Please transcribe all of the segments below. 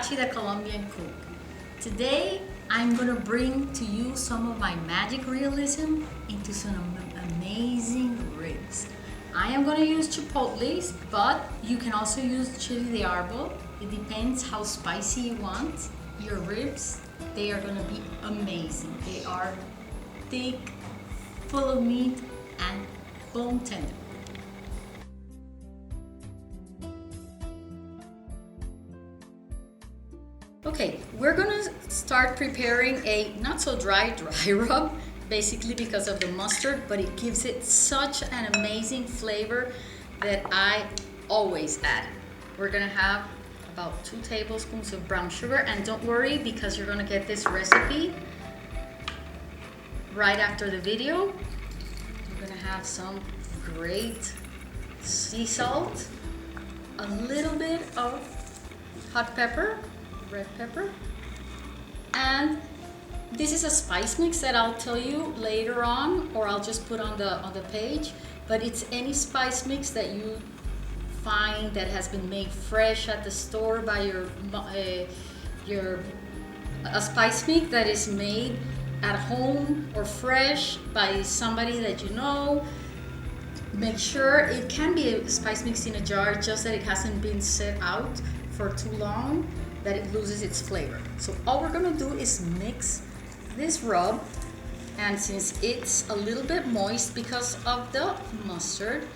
Pachi the Colombian cook. Today I'm gonna bring to you some of my magic realism into some amazing ribs. I am gonna use chipotles, but you can also use chili de árbol. It depends how spicy you want your ribs. They are gonna be amazing. They are thick, full of meat, and bone tender. Okay, we're gonna start preparing a not so dry rub, basically because of the mustard, but it gives it such an amazing flavor that I always add. We're gonna have about 2 tablespoons of brown sugar, and don't worry because you're gonna get this recipe right after the video. We're gonna have some great sea salt, a little bit of hot pepper, red pepper, and this is a spice mix that I'll tell you later on, or I'll just put on the page, but it's any spice mix that you find that has been made fresh at the store by a spice mix that is made at home or fresh by somebody that you know. Make sure it can be a spice mix in a jar, just that it hasn't been set out for too long, that it loses its flavor. So all we're gonna do is mix this rub, and since it's a little bit moist because of the mustard,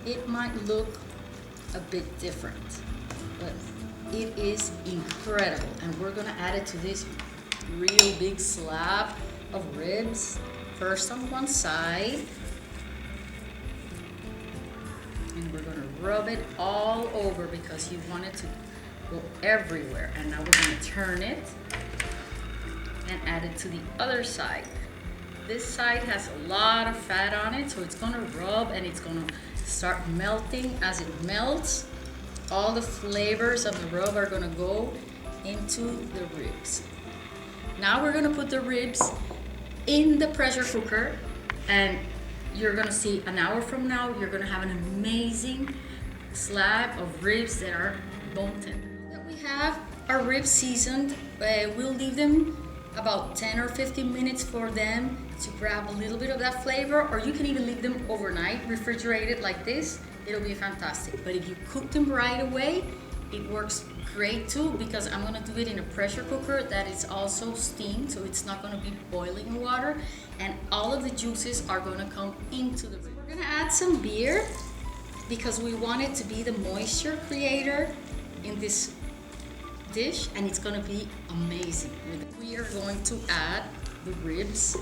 it might look a bit different, but it is incredible. And we're gonna add it to this real big slab of ribs, first on one side, and we're gonna rub it all over because you want it to go everywhere. And now we're gonna turn it and add it to the other side. This side has a lot of fat on it, so it's gonna rub and it's gonna start melting. As it melts, all the flavors of the rub are gonna go into the ribs. Now we're gonna put the ribs in the pressure cooker, and you're gonna see an hour from now, you're gonna have an amazing slab of ribs that are bone tender. We have our ribs seasoned. We'll leave them about 10 or 15 minutes for them to grab a little bit of that flavor, or you can even leave them overnight, refrigerated like this. It'll be fantastic. But if you cook them right away, it works great too, because I'm gonna do it in a pressure cooker that is also steamed, so it's not gonna be boiling water, and all of the juices are gonna come into the rib. We're gonna add some beer because we want it to be the moisture creator in this dish, and it's gonna be amazing. We are going to add the ribs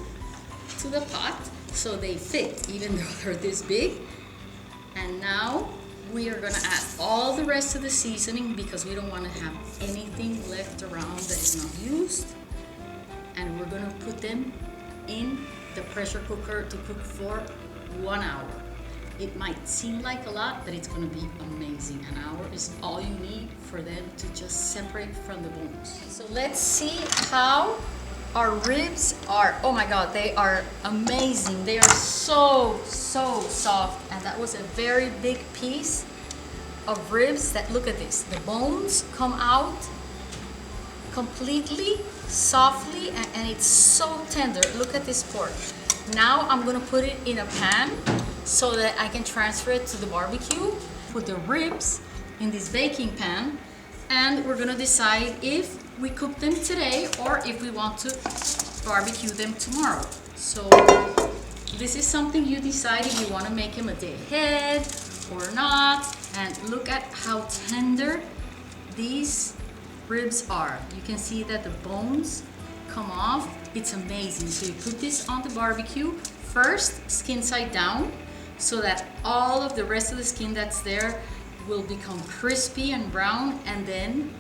to the pot so they fit, even though they're this big. And now we are gonna add all the rest of the seasoning because we don't want to have anything left around that is not used. And we're gonna put them in the pressure cooker to cook for 1 hour. It might seem like a lot, but it's gonna be amazing. An hour is all you need for them to just separate from the bones. So let's see how our ribs are. Oh my God, they are amazing. They are so soft. And that was a very big piece of ribs. That, look at this. The bones come out completely, softly, and it's so tender. Look at this pork. Now I'm gonna put it in a pan so that I can transfer it to the barbecue. Put the ribs in this baking pan, and we're gonna decide if we cook them today or if we want to barbecue them tomorrow. So this is something you decide if you want to make them a day ahead or not. And look at how tender these ribs are. You can see that the bones come off. It's amazing. So you put this on the barbecue first, skin side down, so that all of the rest of the skin that's there will become crispy and brown, and then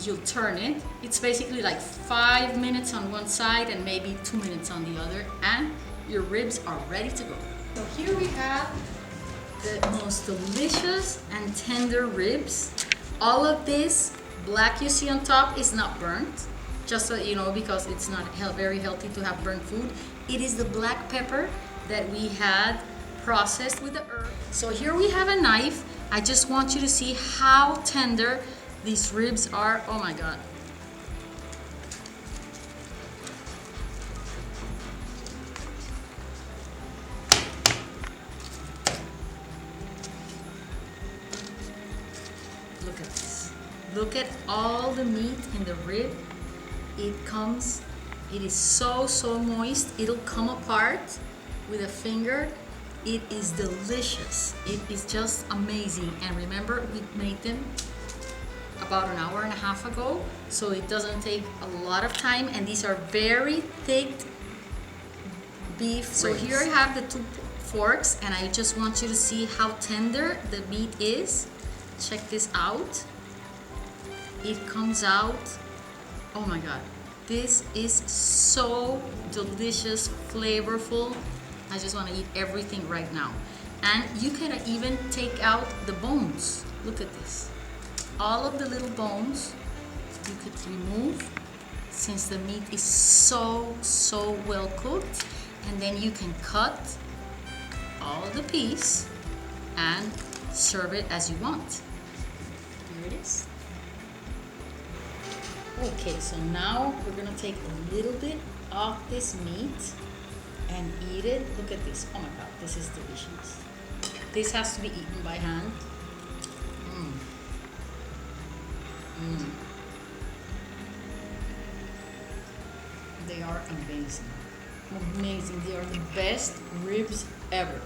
you'll turn it. It's basically like 5 minutes on one side and maybe 2 minutes on the other, and your ribs are ready to go. So here we have the most delicious and tender ribs. All of this black you see on top is not burnt, just so you know, because it's not very healthy to have burnt food. It is the black pepper that we had processed with the herb. So here we have a knife. I just want you to see how tender These ribs are, oh my God. Look at this. Look at all the meat in the rib. It is so moist. It'll come apart with a finger. It is delicious. It is just amazing. And remember, we made them about an hour and a half ago, so it doesn't take a lot of time. And these are very thick beef. So here I have the 2 forks, and I just want you to see how tender the meat is. Check this out. It comes out, oh my God, this is so delicious, flavorful. I just want to eat everything right now. And you can even take out the bones. Look at this. All of the little bones you could remove, since the meat is so well cooked. And then you can cut all of the piece and serve it as you want. Here it is. Okay, so now we're gonna take a little bit of this meat and eat it. Look at this. Oh my God, this is delicious. This has to be eaten by hand. They are amazing. Amazing. They are the best ribs ever.